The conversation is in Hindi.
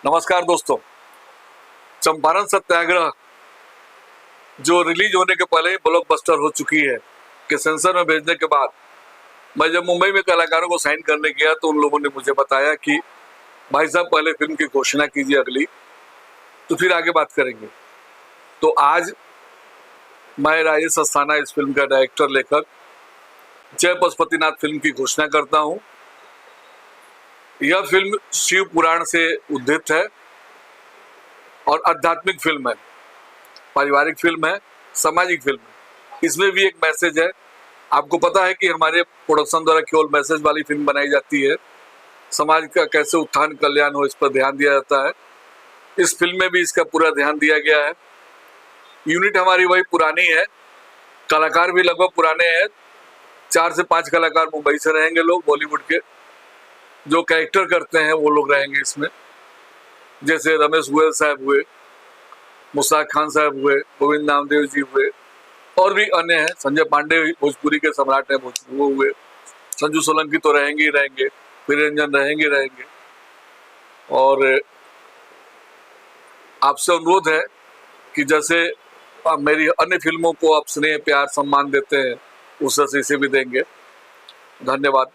नमस्कार दोस्तों। चंपारण सत्याग्रह जो रिलीज होने के पहले ही ब्लॉकबस्टर हो चुकी है कि सेंसर में भेजने के बाद मैं जब मुंबई में कलाकारों को साइन करने गया तो उन लोगों ने मुझे बताया कि भाई साहब पहले फिल्म की घोषणा कीजिए अगली, तो फिर आगे बात करेंगे। तो आज मैं राजेश अस्थाना इस फिल्म का डायरेक्टर लेखक जय पशुपतिनाथ फिल्म की घोषणा करता हूं। यह फिल्म शिव पुराण से उद्धृत है और आध्यात्मिक फिल्म है, पारिवारिक फिल्म है, सामाजिक फिल्म है। इसमें भी एक मैसेज है। आपको पता है कि हमारे प्रोडक्शन द्वारा केवल मैसेज वाली फिल्म बनाई जाती है, समाज का कैसे उत्थान कल्याण हो इस पर ध्यान दिया जाता है। इस फिल्म में भी इसका पूरा ध्यान दिया गया है। यूनिट हमारी वही पुरानी है, कलाकार भी लगभग पुराने हैं। 4 से 5 कलाकार मुंबई से रहेंगे, लोग बॉलीवुड के जो कैरेक्टर करते हैं वो लोग रहेंगे इसमें, जैसे रमेश गोयल साहब हुए, मुश्ताक खान साहब हुए, गोविंद नामदेव जी हुए और भी अन्य हैं। संजय पांडे भोजपुरी के सम्राट हैं, वो हुए। संजू सोलंकी तो रहेंगे ही रहेंगे, निरंजन रहेंगे। और आपसे अनुरोध है कि जैसे मेरी अन्य फिल्मों को आप स्नेह प्यार सम्मान देते हैं, उस तरह से इसे भी देंगे। धन्यवाद।